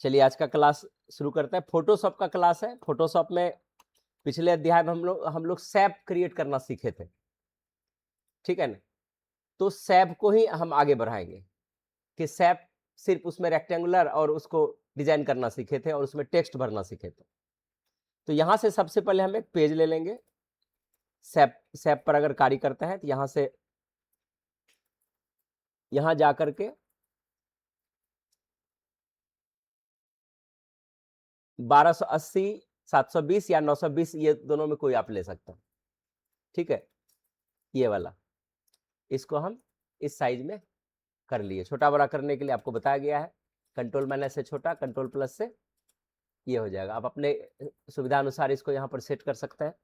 चलिए आज का क्लास शुरू करते हैं। फोटोशॉप का क्लास है। फोटोशॉप में पिछले अध्याय में हम लोग सैप क्रिएट करना सीखे थे, ठीक है ना। तो सैप को ही हम आगे बढ़ाएंगे कि सैप सिर्फ उसमें रेक्टेंगुलर और उसको डिजाइन करना सीखे थे और उसमें टेक्स्ट भरना सीखे थे। तो यहां से सबसे पहले हम एक पेज ले लेंगे। सैप पर अगर कार्य करते हैं तो यहां से यहां जाकर के 1280, 720 या 920, ये दोनों में कोई आप ले सकते हैं, ठीक है। ये वाला इसको हम इस साइज में कर लिए। छोटा बड़ा करने के लिए आपको बताया गया है, कंट्रोल माइनस से छोटा, कंट्रोल प्लस से ये हो जाएगा। आप अपने सुविधा अनुसार इसको यहाँ पर सेट कर सकते हैं।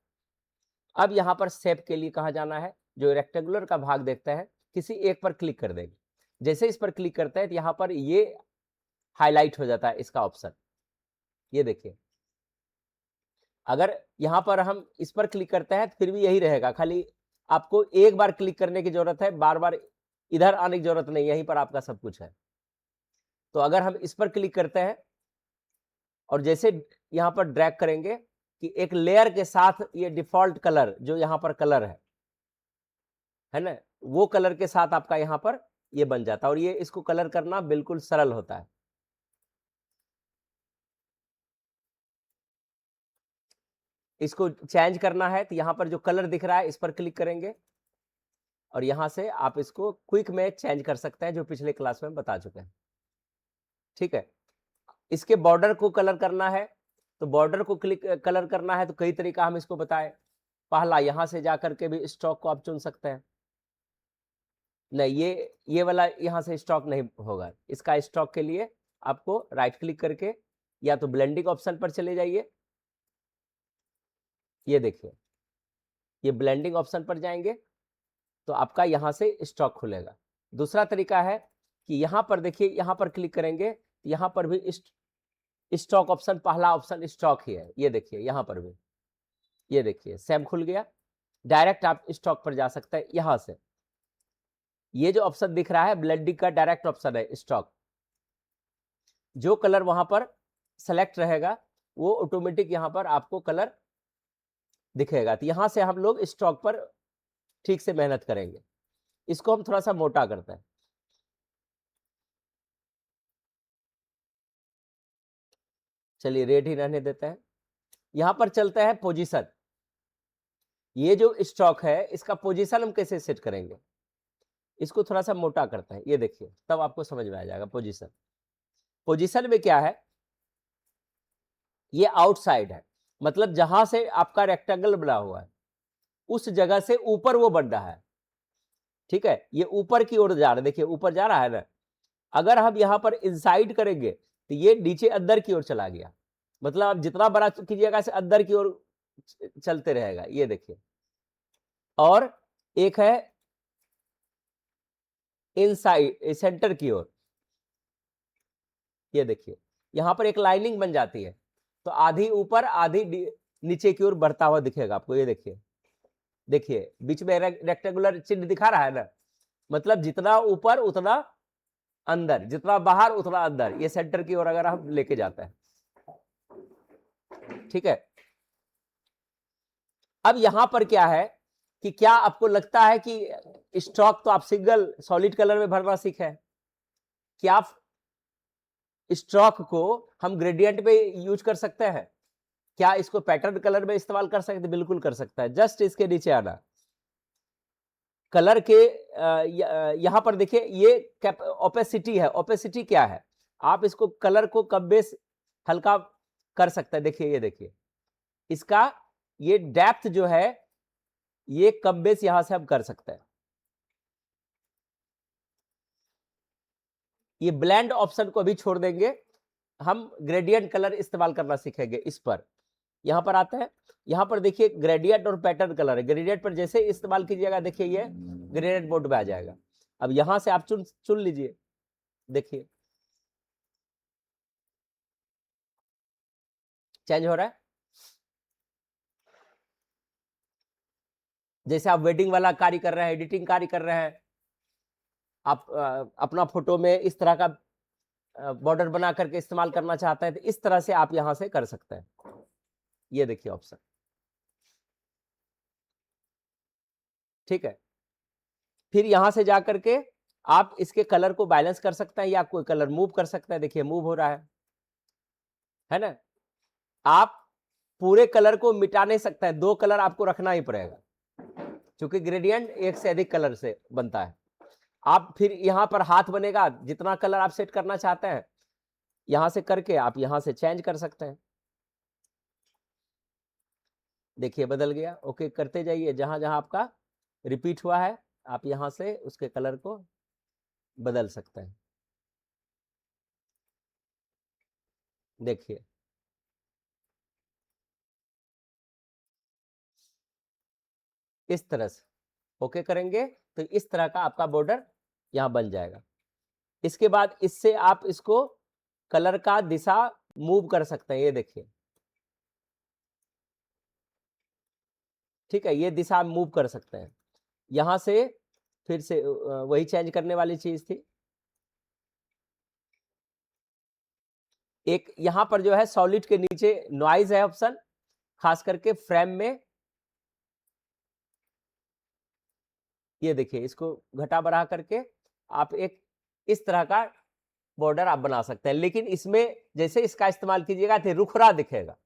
अब यहाँ पर शेप के लिए कहाँ जाना है, जो रेक्टेंगुलर का भाग देखता है किसी एक पर क्लिक कर देंगे। जैसे इस पर क्लिक करते हैं तो यहाँ पर ये हाईलाइट हो जाता है इसका ऑप्शन, ये देखिए। अगर यहाँ पर हम इस पर क्लिक करते हैं तो फिर भी यही रहेगा, खाली आपको एक बार क्लिक करने की जरूरत है, बार बार इधर आने की जरूरत नहीं, यहीं पर आपका सब कुछ है। तो अगर हम इस पर क्लिक करते हैं और जैसे यहां पर ड्रैग करेंगे कि एक लेयर के साथ ये डिफॉल्ट कलर जो यहां पर कलर है ना, वो कलर के साथ आपका यहां पर ये बन जाता है और ये इसको कलर करना बिल्कुल सरल होता है। इसको चेंज करना है तो यहां पर जो कलर दिख रहा है इस पर क्लिक करेंगे और यहां से आप इसको क्विक में चेंज कर सकते हैं, जो पिछले क्लास में बता चुके हैं, ठीक है। इसके बॉर्डर को कलर करना है तो बॉर्डर को क्लिक कलर करना है तो कई तरीका हम इसको बताएं। पहला, यहां से जाकर के भी स्ट्रोक को आप चुन सकते हैं। नहीं, ये वाला यहां से स्ट्रोक नहीं होगा। इसका स्ट्रोक के लिए आपको राइट क्लिक करके या तो ब्लेंडिंग ऑप्शन पर चले जाइए, ये देखिए, ये ब्लेंडिंग ऑप्शन पर जाएंगे तो आपका यहां से स्ट्रोक खुलेगा। दूसरा तरीका है कि यहां पर देखिए, यहां पर क्लिक करेंगे, यहां पर भी स्ट्रोक ऑप्शन, पहला ऑप्शन स्ट्रोक ही है, ये देखिए। यहां पर भी ये देखिए सैम खुल गया। डायरेक्ट आप स्ट्रोक पर जा सकते हैं यहां से। ये जो ऑप्शन दिख रहा है ब्लेंडिंग का डायरेक्ट ऑप्शन है स्ट्रोक। जो कलर वहां पर सेलेक्ट रहेगा वो ऑटोमेटिक यहां पर आपको कलर दिखेगा। तो यहां से हम लोग स्ट्रोक पर ठीक से मेहनत करेंगे। इसको हम थोड़ा सा मोटा करते हैं। चलिए रेड ही रहने देते हैं। यहां पर चलते हैं पोजीशन। ये जो स्ट्रोक है इसका पोजीशन हम कैसे सेट करेंगे, इसको थोड़ा सा मोटा करते हैं, ये देखिए, तब आपको समझ में आ जाएगा। पोजीशन में क्या है, ये आउटसाइड है, मतलब जहां से आपका रेक्टेंगल बना हुआ है उस जगह से ऊपर वो बढ़ रहा है, ठीक है। ये ऊपर की ओर जा रहा है, देखिए ऊपर जा रहा है ना। अगर हम यहां पर इनसाइड करेंगे तो ये नीचे अंदर की ओर चला गया, मतलब आप जितना बड़ा कीजिएगा से अंदर की ओर चलते रहेगा, ये देखिए। और एक है इनसाइड, सेंटर की ओर, ये देखिए यहां पर एक लाइनिंग बन जाती है, तो आधी ऊपर आधी नीचे की ओर बढ़ता हुआ दिखेगा आपको, ये देखिए। देखिए बीच में रेक्टेंगुलर चिन्ह दिखा रहा है ना, मतलब जितना ऊपर उतना अंदर, जितना बाहर उतना अंदर, ये सेंटर की ओर अगर हम लेके जाते हैं, ठीक है। अब यहां पर क्या है कि क्या आपको लगता है कि स्ट्रोक तो आप सिंगल सॉलिड कलर में भरना सीखे हैं, क्या स्ट्रोक को हम ग्रेडियंट में यूज कर सकते हैं? क्या इसको पैटर्न कलर में इस्तेमाल कर सकते हैं? बिल्कुल कर सकता है। जस्ट इसके नीचे आना, कलर के यहां पर देखिए ये ओपेसिटी है। ओपेसिटी क्या है, आप इसको कलर को कम बेस हल्का कर सकते हैं। देखिए ये देखिए, इसका ये डेप्थ जो है ये कम बेस यहां से हम कर सकते हैं। ये ब्लेंड ऑप्शन को भी छोड़ देंगे, हम ग्रेडियंट कलर इस्तेमाल करना सीखेंगे। इस पर यहां पर आते हैं, यहां पर देखिए ग्रेडियंट और पैटर्न कलर है। ग्रेडियंट पर जैसे इस्तेमाल कीजिएगा देखिए ये ग्रेडियंट मोड में आ जाएगा। अब यहां से आप चुन लीजिए, देखिए चेंज हो रहा है। जैसे आप वेडिंग वाला कार्य कर रहे हैं, एडिटिंग कार्य कर रहे हैं, आप अपना फोटो में इस तरह का बॉर्डर बना करके इस्तेमाल करना चाहते हैं तो इस तरह से आप यहां से कर सकते हैं। ये देखिए ऑप्शन, ठीक है। फिर यहां से जा करके आप इसके कलर को बैलेंस कर सकते हैं या कोई कलर मूव कर सकते हैं। देखिए मूव हो रहा है ना। आप पूरे कलर को मिटा नहीं सकते हैं, 2 कलर आपको रखना ही पड़ेगा, क्योंकि ग्रेडियंट एक से अधिक कलर से बनता है। आप फिर यहां पर हाथ बनेगा, जितना कलर आप सेट करना चाहते हैं यहां से करके आप यहां से चेंज कर सकते हैं। देखिए बदल गया। ओके करते जाइए, जहां जहां आपका रिपीट हुआ है आप यहां से उसके कलर को बदल सकते हैं। देखिए इस तरह से ओके करेंगे तो इस तरह का आपका बॉर्डर यहां बन जाएगा। इसके बाद इससे आप इसको कलर का दिशा मूव कर सकते हैं। ये देखिए, ठीक है, ये दिशा मूव कर सकते हैं। यहां से फिर से वही चेंज करने वाली चीज थी। एक यहां पर जो है सॉलिड के नीचे नॉइज है ऑप्शन, खास करके फ्रेम में। ये देखिए इसको घटा बढ़ा करके आप एक इस तरह का बॉर्डर आप बना सकते हैं, लेकिन इसमें जैसे इसका इस्तेमाल कीजिएगा तो रुखरा दिखेगा,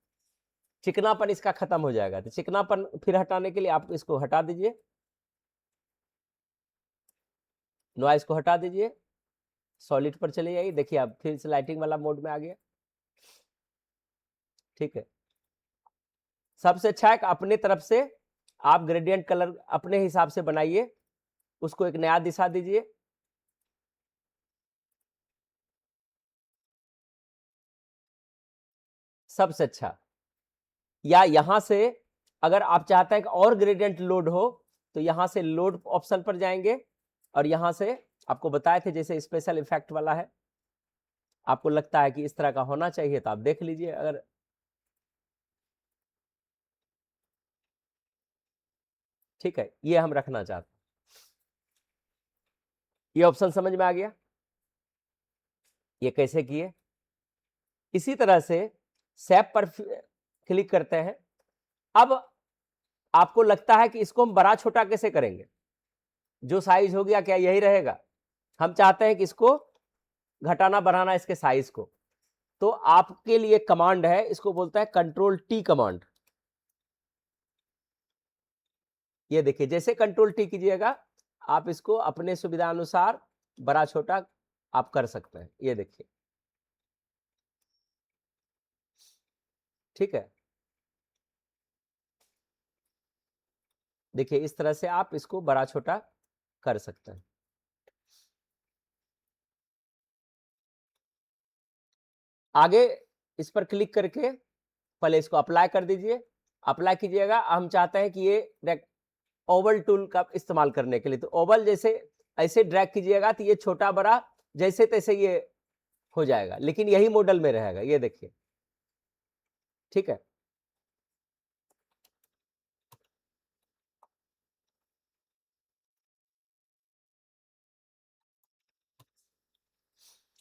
चिकनापन इसका खत्म हो जाएगा। तो चिकनापन फिर हटाने के लिए आप इसको हटा दीजिए, नॉइज को हटा दीजिए, सॉलिड पर चले जाइए। देखिए अब फिर से लाइटिंग वाला मोड में आ गया, ठीक है। सबसे अच्छा है कि अपने तरफ से आप ग्रेडियंट कलर अपने हिसाब से बनाइए, उसको एक नया दिशा दीजिए। सबसे अच्छा, या यहां से अगर आप चाहते हैं कि और ग्रेडियंट लोड हो तो यहां से लोड ऑप्शन पर जाएंगे और यहां से आपको बताए थे जैसे स्पेशल इफेक्ट वाला है, आपको लगता है कि इस तरह का होना चाहिए तो आप देख लीजिए। अगर ठीक है, ये हम रखना चाहते हैं। ये ऑप्शन समझ में आ गया, ये कैसे किए। इसी तरह से सैप पर क्लिक करते हैं। अब आपको लगता है कि इसको हम बड़ा छोटा कैसे करेंगे, जो साइज हो गया क्या यही रहेगा। हम चाहते हैं कि इसको घटाना बढ़ाना इसके साइज को, तो आपके लिए कमांड है, इसको बोलता है कंट्रोल टी कमांड। ये देखिए जैसे कंट्रोल टी कीजिएगा आप इसको अपने सुविधा अनुसार बड़ा छोटा आप कर सकते हैं। ये देखिए, ठीक है। देखिए इस तरह से आप इसको बड़ा छोटा कर सकते हैं। आगे इस पर क्लिक करके पहले इसको अप्लाई कर दीजिए। अप्लाई कीजिएगा, हम चाहते हैं कि ये ओवल टूल का इस्तेमाल करने के लिए, तो ओवल जैसे ऐसे ड्रैग कीजिएगा तो ये छोटा बड़ा जैसे तैसे ये हो जाएगा, लेकिन यही मॉडल में रहेगा। ये देखिए, ठीक है।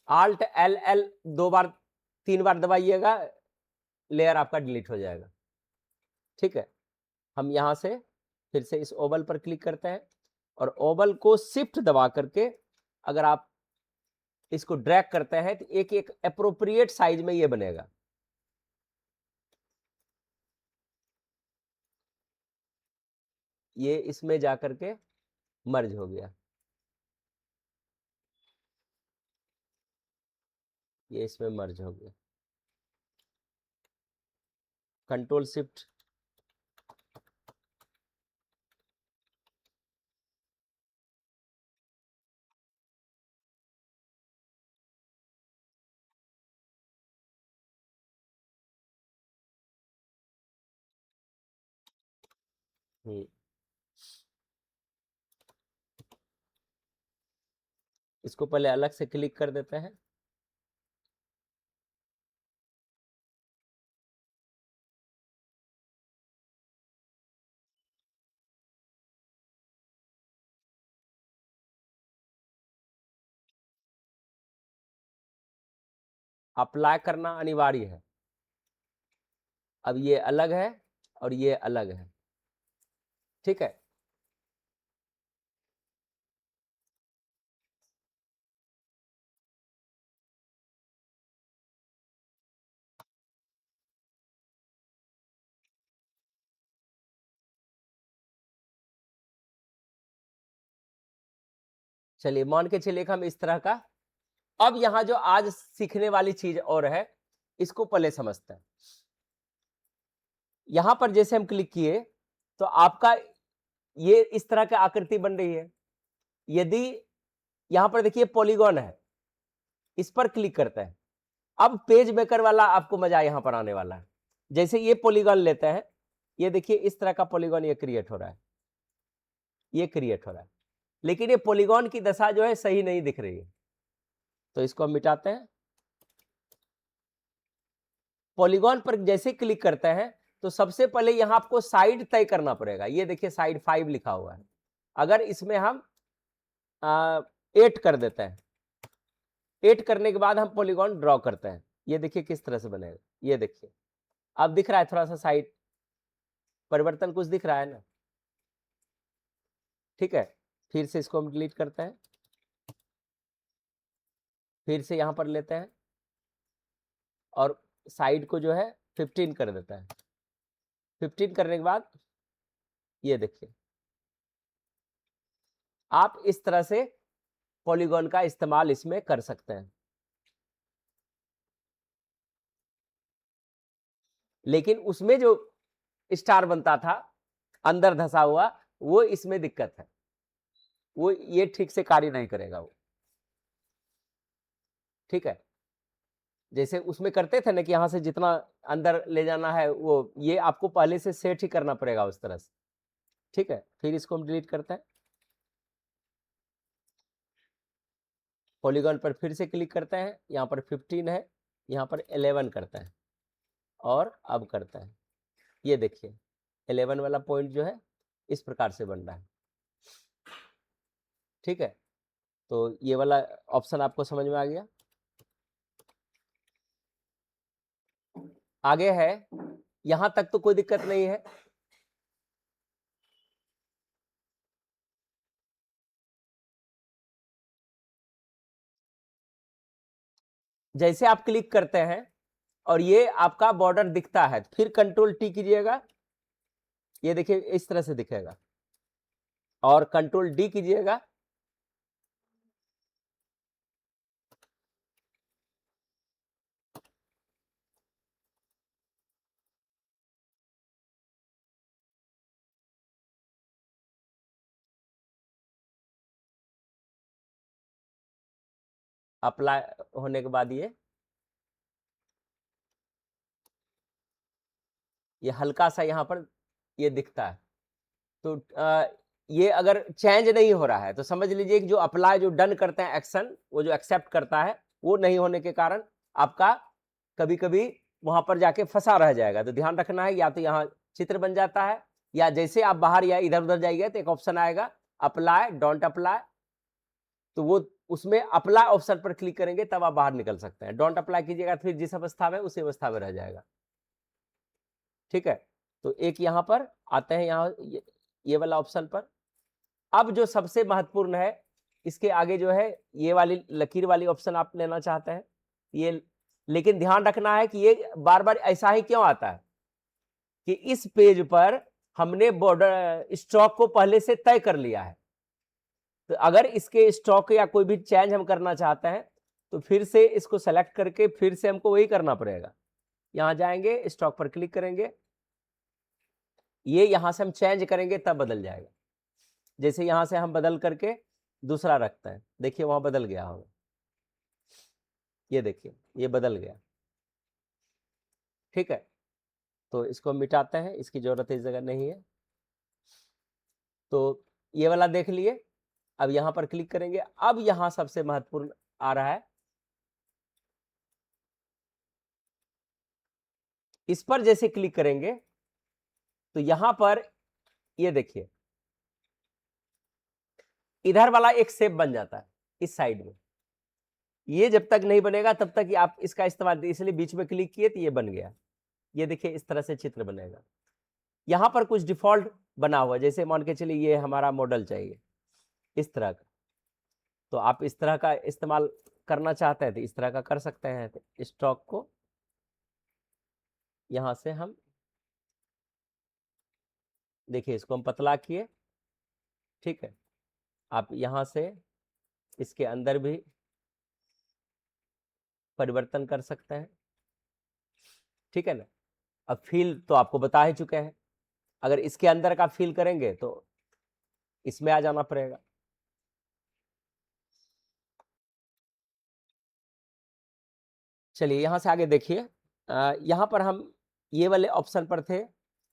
आल्ट एल एल 2 बार 3 बार दबाइएगा, लेयर आपका डिलीट हो जाएगा, ठीक है। हम यहां से फिर से इस ओवल पर क्लिक करते हैं और ओवल को शिफ्ट दबा करके अगर आप इसको ड्रैग करते हैं तो एक एक अप्रोप्रिएट साइज में ये बनेगा। ये इसमें जाकर के मर्ज हो गया, ये इसमें मर्ज हो गया। कंट्रोल शिफ्ट, इसको पहले अलग से क्लिक कर देते हैं। अप्लाई करना अनिवार्य है। अब ये अलग है और ये अलग है, ठीक है। चलिए मान के चलिए कि हम इस तरह का, अब यहां जो आज सीखने वाली चीज और है, इसको पहले समझते हैं। यहां पर जैसे हम क्लिक किए तो आपका ये इस तरह की आकृति बन रही है। यदि यहां पर देखिए पॉलीगॉन है, इस पर क्लिक करते हैं, अब पेज मेकर वाला आपको मजा यहां पर आने वाला है। जैसे ये पॉलीगॉन लेते हैं, ये देखिए इस तरह का पॉलीगॉन ये क्रिएट हो रहा है, ये क्रिएट हो रहा है, लेकिन ये पॉलीगॉन की दशा जो है सही नहीं दिख रही है, तो इसको हम मिटाते हैं। पॉलीगॉन पर जैसे क्लिक करते हैं तो सबसे पहले यहां आपको साइड तय करना पड़ेगा। ये देखिए साइड 5 लिखा हुआ है, अगर इसमें हम 8 कर देते हैं, 8 करने के बाद हम पॉलीगॉन ड्रॉ करते हैं, ये देखिए किस तरह से बनेगा। ये देखिए अब दिख रहा है थोड़ा सा साइड परिवर्तन कुछ दिख रहा है ना, ठीक है। फिर से इसको हम डिलीट करते हैं, फिर से यहां पर लेते हैं और साइड को जो है 15 कर देता है। 15 करने के बाद ये देखिए आप इस तरह से पॉलीगॉन का इस्तेमाल इसमें कर सकते हैं। लेकिन उसमें जो स्टार बनता था अंदर धसा हुआ, वो इसमें दिक्कत है, वो ये ठीक से कार्य नहीं करेगा वो, ठीक है। जैसे उसमें करते थे ना कि यहां से जितना अंदर ले जाना है वो, ये आपको पहले से सेट ही करना पड़ेगा उस तरह से, ठीक है। फिर इसको हम डिलीट करते हैं, पॉलीगॉन पर फिर से क्लिक करते हैं, यहां पर 15 है, यहां पर 11 करते हैं और अब करते हैं। ये देखिए 11 वाला पॉइंट जो है इस प्रकार से बन रहा है, ठीक है। तो ये वाला ऑप्शन आपको समझ में आ गया। आगे है, यहां तक तो कोई दिक्कत नहीं है। जैसे आप क्लिक करते हैं और ये आपका बॉर्डर दिखता है, फिर कंट्रोल टी कीजिएगा, ये देखिए इस तरह से दिखेगा, और कंट्रोल डी कीजिएगा, अप्लाई होने के बाद ये हल्का सा यहां पर ये दिखता है। तो ये अगर चेंज नहीं हो रहा है तो समझ लीजिए कि जो अप्लाई, जो डन करते हैं एक्शन, वो जो एक्सेप्ट करता है, वो नहीं होने के कारण आपका कभी कभी वहां पर जाके फंसा रह जाएगा। तो ध्यान रखना है, या तो यहाँ चित्र बन जाता है, या जैसे आप बाहर या इधर उधर जाइए तो एक ऑप्शन आएगा अप्लाई, डोंट अप्लाई, तो वो उसमें अप्लाई ऑप्शन पर क्लिक करेंगे तब आप बाहर निकल सकते हैं। डोंट अप्लाई कीजिएगा फिर जिस अवस्था में उसी अवस्था में रह जाएगा, ठीक है। तो एक यहां पर आते हैं, यहाँ ये वाला ऑप्शन पर। अब जो सबसे महत्वपूर्ण है, इसके आगे जो है ये वाली लकीर वाली ऑप्शन आप लेना चाहते हैं ये, लेकिन ध्यान रखना है कि ये बार बार ऐसा ही क्यों आता है कि इस पेज पर हमने बॉर्डर स्ट्रोक को पहले से तय कर लिया है। तो अगर इसके स्ट्रोक या कोई भी चेंज हम करना चाहते हैं तो फिर से इसको सेलेक्ट करके फिर से हमको वही करना पड़ेगा। यहां जाएंगे, स्ट्रोक पर क्लिक करेंगे, ये यहां से हम चेंज करेंगे तब बदल जाएगा। जैसे यहां से हम बदल करके दूसरा रखते हैं, देखिए वहां बदल गया होगा, ये देखिए ये बदल गया, ठीक है। तो इसको मिटाते हैं, इसकी जरूरत इस जगह नहीं है। तो ये वाला देख लिए। अब यहां पर क्लिक करेंगे, अब यहां सबसे महत्वपूर्ण आ रहा है, इस पर जैसे क्लिक करेंगे तो यहां पर ये देखिए इधर वाला एक शेप बन जाता है इस साइड में, ये जब तक नहीं बनेगा तब तक आप इसका इस्तेमाल, इसलिए बीच में क्लिक किए तो ये बन गया। ये देखिए इस तरह से चित्र बनेगा। यहाँ पर कुछ डिफॉल्ट बना हुआ, जैसे मान के चलिए ये हमारा मॉडल चाहिए इस तरह का, तो आप इस तरह का इस्तेमाल करना चाहते हैं तो इस तरह का कर सकते हैं। तो स्टॉक को यहाँ से हम देखिए इसको हम पतला किए, ठीक है। आप यहाँ से इसके अंदर भी परिवर्तन कर सकते हैं, ठीक है ना। अब फील तो आपको बता ही चुके हैं, अगर इसके अंदर का फील करेंगे तो इसमें आ जाना पड़ेगा। चलिए यहाँ से आगे देखिए, यहाँ पर हम ये वाले ऑप्शन पर थे।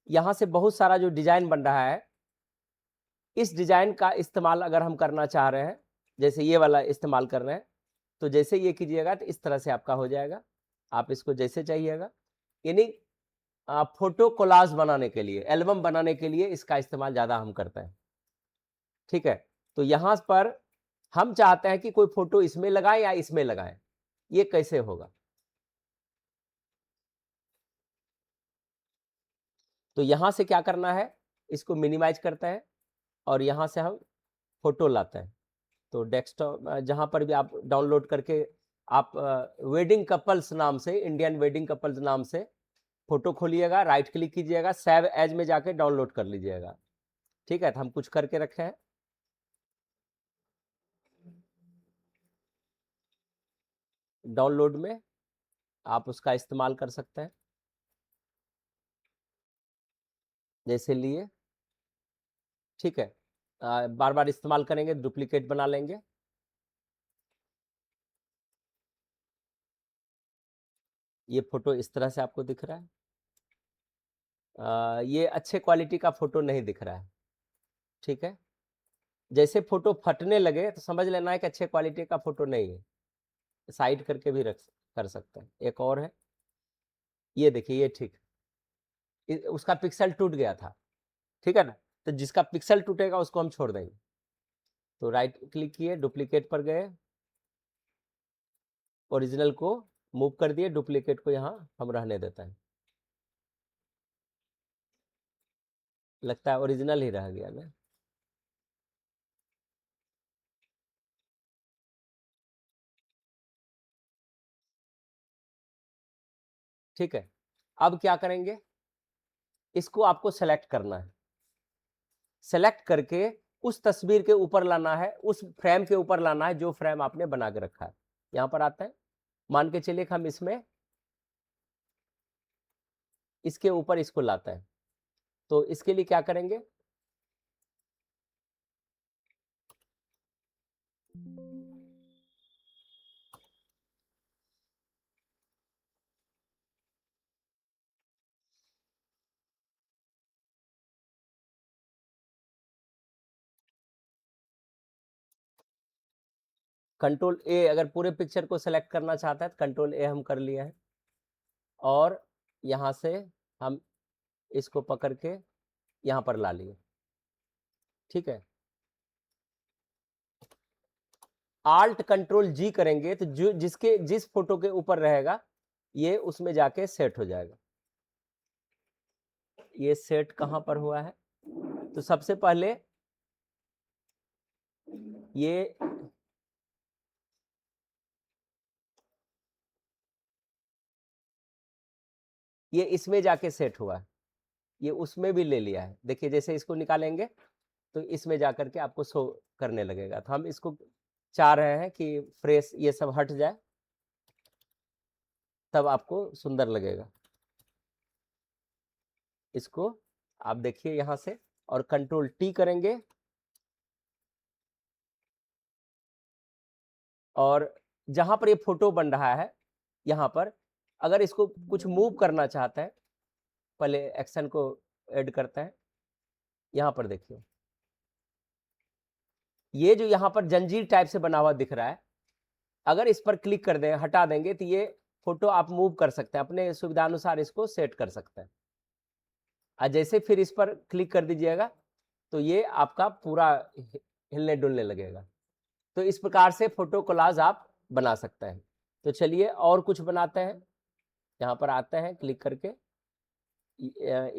यहाँ से बहुत सारा जो डिजाइन बन रहा है, इस डिजाइन का इस्तेमाल अगर हम करना चाह रहे हैं, जैसे ये वाला इस्तेमाल कर रहे हैं, तो जैसे ये कीजिएगा तो इस तरह से आपका हो जाएगा। आप इसको जैसे चाहिएगा, यानी फोटो कोलाज बनाने के लिए, एल्बम बनाने के लिए इसका इस्तेमाल ज़्यादा हम करते हैं, ठीक है। तो यहाँ पर हम चाहते हैं कि कोई फोटो इसमें लगाएं या इसमें लगाएं, ये कैसे होगा। तो यहाँ से क्या करना है, इसको मिनिमाइज करते हैं और यहाँ से हम फोटो लाते हैं। तो डेस्कटॉप जहाँ पर भी आप डाउनलोड करके आप वेडिंग कपल्स नाम से, इंडियन वेडिंग कपल्स नाम से फोटो खोलिएगा, राइट क्लिक कीजिएगा, सेव एज में जाके डाउनलोड कर लीजिएगा, ठीक है। तो हम कुछ करके रखे हैं, डाउनलोड में आप उसका इस्तेमाल कर सकते हैं। जैसे लिए, ठीक है, बार बार इस्तेमाल करेंगे, डुप्लीकेट बना लेंगे। ये फोटो इस तरह से आपको दिख रहा है, ये अच्छे क्वालिटी का फोटो नहीं दिख रहा है, ठीक है। जैसे फोटो फटने लगे तो समझ लेना है कि अच्छे क्वालिटी का फोटो नहीं है, साइड करके भी रख कर सकते हैं। एक और है, ये देखिए ये ठीक, उसका पिक्सल टूट गया था, ठीक है ना। तो जिसका पिक्सल टूटेगा उसको हम छोड़ देंगे। तो राइट क्लिक किए, डुप्लीकेट पर गए, ओरिजिनल को मूव कर दिए, डुप्लीकेट को यहाँ हम रहने देते हैं। लगता है ओरिजिनल ही रह गया ना। ठीक है, अब क्या करेंगे, इसको आपको सेलेक्ट करना है। सेलेक्ट करके उस तस्वीर के ऊपर लाना है, उस फ्रेम के ऊपर लाना है जो फ्रेम आपने बना के रखा है। यहाँ पर आता है, मान के चलिए हम इसमें इसके ऊपर इसको लाते हैं। तो इसके लिए क्या करेंगे, कंट्रोल ए, अगर पूरे पिक्चर को सेलेक्ट करना चाहता है तो कंट्रोल ए हम कर लिया है, और यहाँ से हम इसको पकड़ के यहाँ पर ला लिए, ठीक है। आल्ट कंट्रोल जी करेंगे तो जो जिस फोटो के ऊपर रहेगा ये उसमें जाके सेट हो जाएगा। ये सेट कहाँ पर हुआ है, तो सबसे पहले ये इसमें जाके सेट हुआ है, ये उसमें भी ले लिया है। देखिए जैसे इसको निकालेंगे तो इसमें जाकर के आपको शो करने लगेगा। तो हम इसको चाह रहे हैं कि फ्रेश ये सब हट जाए, तब आपको सुंदर लगेगा। इसको आप देखिए यहाँ से, और कंट्रोल टी करेंगे, और जहां पर ये फोटो बन रहा है यहाँ पर अगर इसको कुछ मूव करना चाहते हैं, पहले एक्शन को ऐड करते हैं। यहाँ पर देखिए ये जो यहाँ पर जंजीर टाइप से बना हुआ दिख रहा है, अगर इस पर क्लिक कर दें, हटा देंगे, तो ये फोटो आप मूव कर सकते हैं, अपने सुविधानुसार इसको सेट कर सकते हैं। और जैसे फिर इस पर क्लिक कर दीजिएगा तो ये आपका पूरा हिलने डुलने लगेगा। तो इस प्रकार से फोटो कोलाज आप बना सकता है। तो चलिए और कुछ बनाते हैं। यहाँ पर आते हैं, क्लिक करके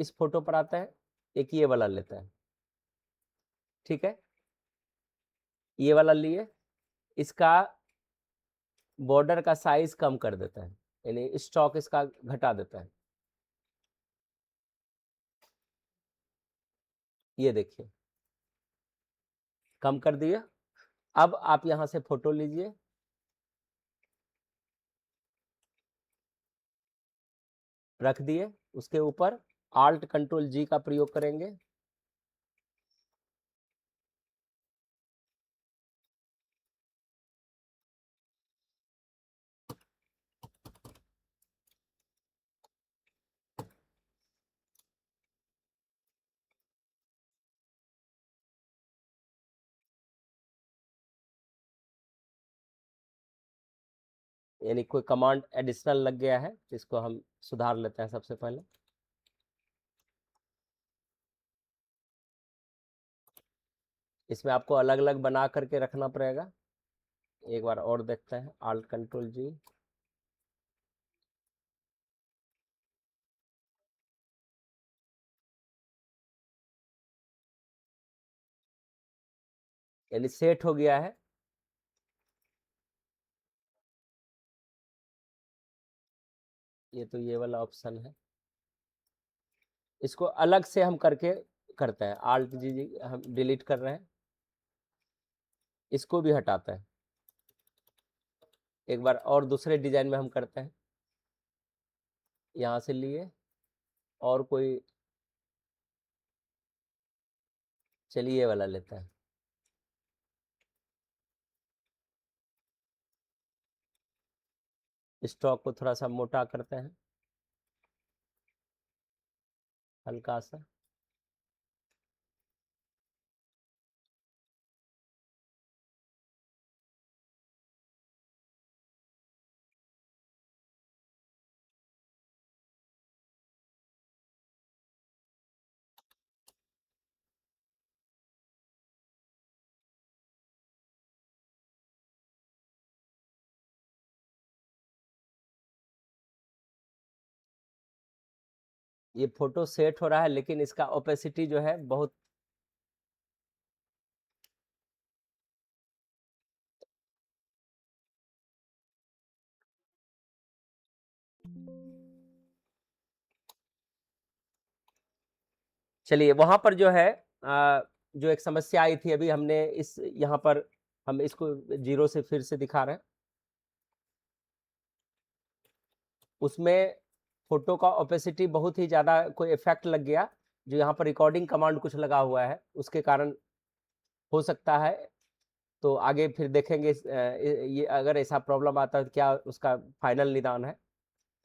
इस फोटो पर आते हैं, एक ये वाला लेते हैं, ठीक है, ये वाला लिए, इसका बॉर्डर का साइज कम कर देता है, यानी स्टॉक इसका घटा देता है। ये देखिए कम कर दिया। अब आप यहां से फोटो लीजिए, रख दिए, उसके ऊपर Alt Ctrl G का प्रयोग करेंगे, यानी कोई कमांड एडिशनल लग गया है, इसको हम सुधार लेते हैं सबसे पहले। इसमें आपको अलग अलग बना करके रखना पड़ेगा। एक बार और देखते हैं, Alt Ctrl G, यानी सेट हो गया है। ये तो ये वाला ऑप्शन है, इसको अलग से हम करके करते हैं। Alt G हम डिलीट कर रहे हैं, इसको भी हटाते हैं। एक बार और दूसरे डिजाइन में हम करते हैं, यहां से लिए और कोई, चलिए ये वाला लेते हैं, स्टॉक को थोड़ा सा मोटा करते हैं, हल्का सा। ये फोटो सेट हो रहा है, लेकिन इसका ओपेसिटी जो है बहुत, चलिए वहां पर जो है जो एक समस्या आई थी, अभी हमने इस यहाँ पर हम इसको 0 से फिर से दिखा रहे हैं, उसमें फोटो का ओपेसिटी बहुत ही ज्यादा कोई इफेक्ट लग गया, जो यहाँ पर रिकॉर्डिंग कमांड कुछ लगा हुआ है, उसके कारण हो सकता है। तो आगे फिर देखेंगे ये अगर ऐसा प्रॉब्लम आता है तो क्या उसका फाइनल निदान है।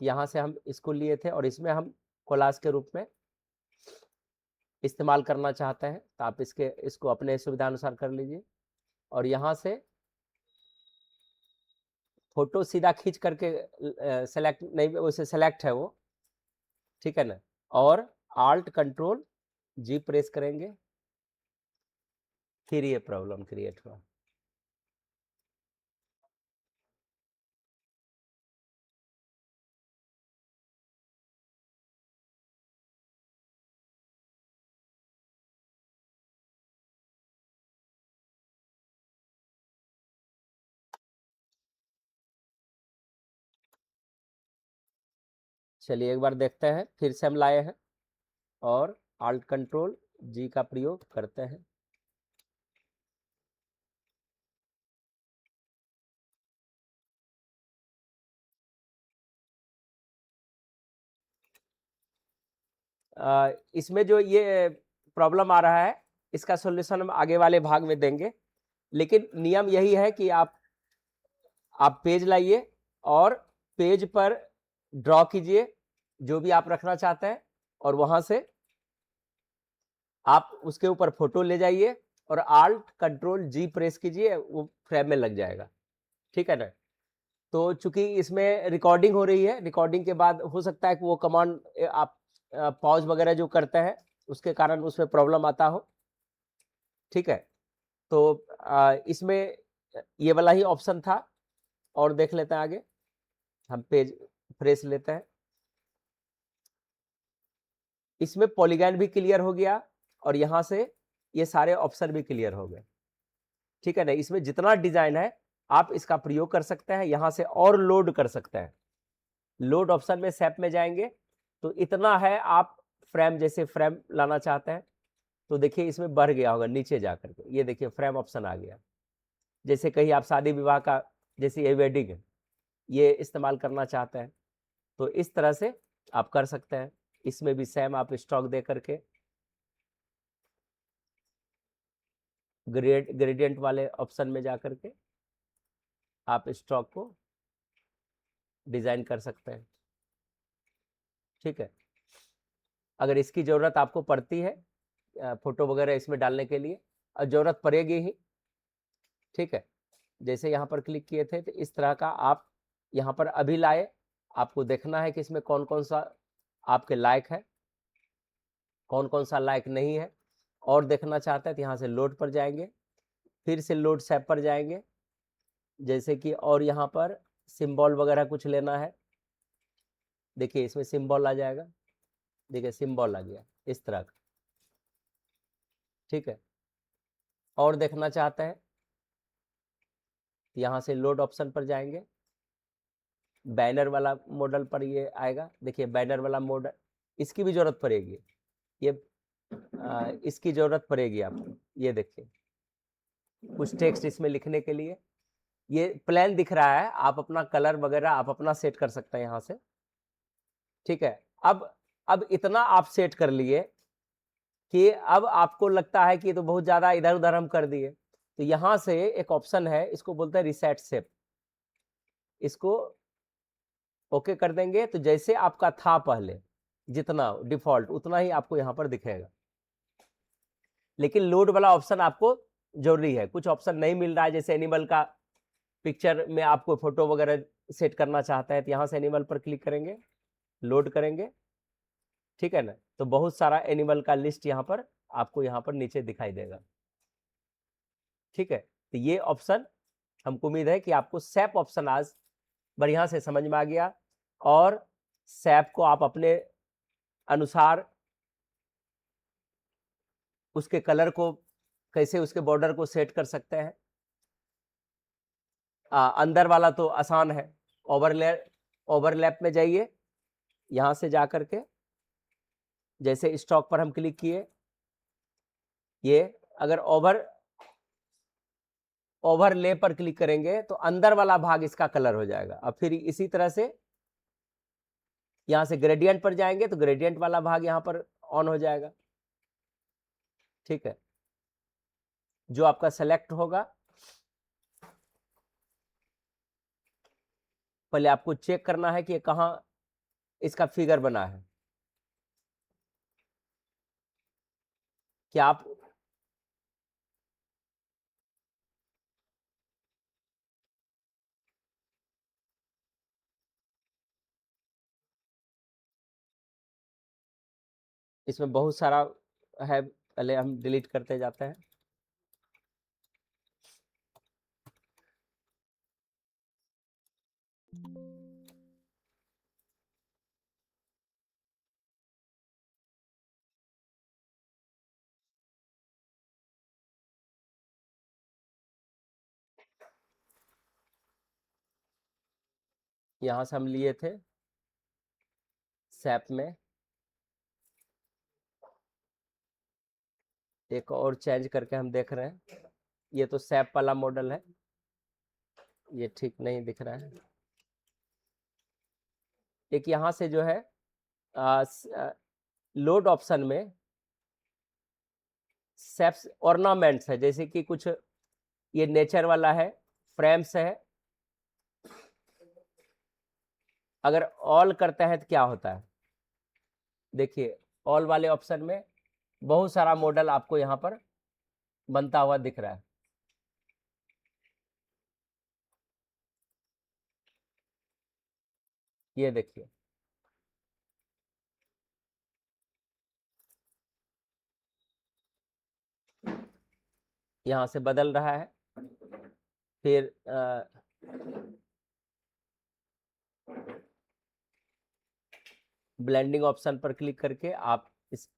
यहाँ से हम इसको लिए थे और इसमें हम कोलाज के रूप में इस्तेमाल करना चाहते हैं, तो आप इसको अपने सुविधा अनुसार कर लीजिए। और यहाँ से फोटो सीधा खींच करके सेलेक्ट नहीं, वैसे सेलेक्ट है वो, ठीक है ना, और Alt Ctrl G प्रेस करेंगे, फिर ये प्रॉब्लम क्रिएट हुआ। चलिए एक बार देखते हैं, फिर से हम लाए हैं और Alt Ctrl G का प्रयोग करते हैं। इसमें जो ये प्रॉब्लम आ रहा है, इसका सॉल्यूशन हम आगे वाले भाग में देंगे, लेकिन नियम यही है कि आप पेज लाइए और पेज पर ड्रॉ कीजिए जो भी आप रखना चाहते हैं, और वहां से आप उसके ऊपर फोटो ले जाइए और Alt Ctrl G प्रेस कीजिए, वो फ्रेम में लग जाएगा, ठीक है ना। तो चूंकि इसमें रिकॉर्डिंग हो रही है, रिकॉर्डिंग के बाद हो सकता है कि वो कमांड आप पॉज वगैरह जो करते हैं उसके कारण उसमें प्रॉब्लम आता हो, ठीक है। तो इसमें ये वाला ही ऑप्शन था और देख लेते हैं आगे, हम पेज फ्रेश लेते हैं। इसमें पॉलीगॉन भी क्लियर हो गया और यहाँ से ये सारे ऑप्शन भी क्लियर हो गए, ठीक है ना। इसमें जितना डिजाइन है आप इसका प्रयोग कर सकते हैं, यहाँ से और लोड कर सकते हैं। लोड ऑप्शन में सैप में जाएंगे तो इतना है, आप फ्रेम जैसे फ्रेम लाना चाहते हैं तो देखिए इसमें बढ़ गया होगा नीचे जा करके, ये देखिए फ्रेम ऑप्शन आ गया। जैसे कहीं आप शादी विवाह का, जैसे ये वेडिंग है, ये इस्तेमाल करना चाहते हैं तो इस तरह से आप कर सकते हैं। इसमें भी सेम आप स्टॉक दे करके ग्रेडियंट वाले ऑप्शन में जा करके आप स्टॉक को डिजाइन कर सकते हैं, ठीक है। अगर इसकी जरूरत आपको पड़ती है फोटो वगैरह इसमें डालने के लिए, और जरूरत पड़ेगी ही, ठीक है। जैसे यहाँ पर क्लिक किए थे तो इस तरह का आप यहाँ पर अभी लाए, आपको देखना है कि इसमें कौन कौन सा आपके लायक है, कौन कौन सा लायक नहीं है। और देखना चाहते हैं तो यहाँ से लोड पर जाएंगे, फिर से लोड सैप पर जाएंगे, जैसे कि और यहाँ पर सिंबल वगैरह कुछ लेना है, देखिए इसमें सिंबल आ जाएगा, देखिए सिंबल आ गया इस तरह का, ठीक है। और देखना चाहते हैं यहाँ से लोड ऑप्शन पर जाएंगे, बैनर वाला मॉडल पर ये आएगा, देखिए बैनर वाला मॉडल, इसकी भी जरूरत पड़ेगी, ये इसकी जरूरत पड़ेगी आपको। ये देखिए कुछ टेक्स्ट इसमें लिखने के लिए, ये प्लेन दिख रहा है, आप अपना कलर वगैरह आप अपना सेट कर सकते हैं यहाँ से, ठीक है। अब इतना आप सेट कर लिए कि अब आपको लगता है कि ये तो बहुत ज्यादा इधर उधर हम कर दिए, तो यहाँ से एक ऑप्शन है, इसको बोलते हैं रिसेट शेप, इसको ओके कर देंगे तो जैसे आपका था पहले जितना डिफॉल्ट उतना ही आपको यहाँ पर दिखेगा। लेकिन लोड वाला ऑप्शन आपको जरूरी है, कुछ ऑप्शन नहीं मिल रहा है, जैसे एनिमल का पिक्चर में आपको फोटो वगैरह सेट करना चाहता है तो यहाँ से एनिमल पर क्लिक करेंगे, लोड करेंगे, ठीक है ना। तो बहुत सारा एनिमल का लिस्ट यहाँ पर आपको यहाँ पर नीचे दिखाई देगा, ठीक है। तो ये ऑप्शन हमको उम्मीद है कि आपको सैप ऑप्शन आज बढ़िया से समझ में आ गया, और सैप को आप अपने अनुसार उसके कलर को कैसे उसके बॉर्डर को सेट कर सकते हैं। अंदर वाला तो आसान है, ओवरलैप में जाइए, यहां से जा करके जैसे स्टॉक पर हम क्लिक किए, ये अगर ओवरले पर क्लिक करेंगे तो अंदर वाला भाग इसका कलर हो जाएगा। अब फिर इसी तरह से यहां से ग्रेडियंट पर जाएंगे तो ग्रेडियंट वाला भाग यहां पर ऑन हो जाएगा, ठीक है। जो आपका सेलेक्ट होगा, पहले आपको चेक करना है कि कहां इसका फिगर बना है, क्या आप इसमें बहुत सारा है, पहले हम डिलीट करते जाते हैं। यहां से हम लिए थे सैप में, एक और चेंज करके हम देख रहे हैं, ये तो सैप वाला मॉडल है, ये ठीक नहीं दिख रहा है। एक यहां से जो है लोड ऑप्शन में सैप्स ऑर्नामेंट्स है, जैसे कि कुछ ये नेचर वाला है, फ्रेम्स है, अगर ऑल करते हैं तो क्या होता है, देखिए ऑल वाले ऑप्शन में बहुत सारा मॉडल आपको यहाँ पर बनता हुआ दिख रहा है। ये देखिए यहाँ से बदल रहा है, फिर ब्लेंडिंग ऑप्शन पर क्लिक करके आप इस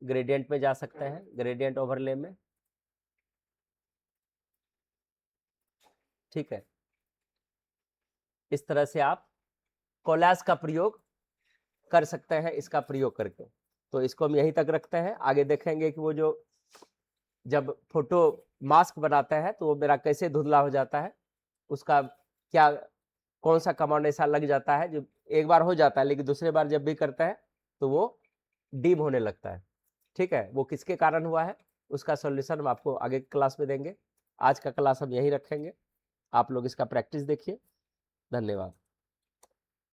ग्रेडियंट में जा सकते हैं, ग्रेडियंट ओवरले में। ठीक है, इस तरह से आप कोलाज का प्रयोग कर सकते हैं इसका प्रयोग करके। तो इसको हम यहीं तक रखते हैं, आगे देखेंगे कि वो जो जब फोटो मास्क बनाते हैं तो वो मेरा कैसे धुंधला हो जाता है, उसका क्या कौन सा कमांड ऐसा लग जाता है जो एक बार हो जाता है लेकिन दूसरे बार जब भी करता है तो वो डिम होने लगता है। ठीक है, वो किसके कारण हुआ है उसका सॉल्यूशन हम आपको आगे क्लास में देंगे। आज का क्लास हम यहीं रखेंगे, आप लोग इसका प्रैक्टिस देखिए। धन्यवाद।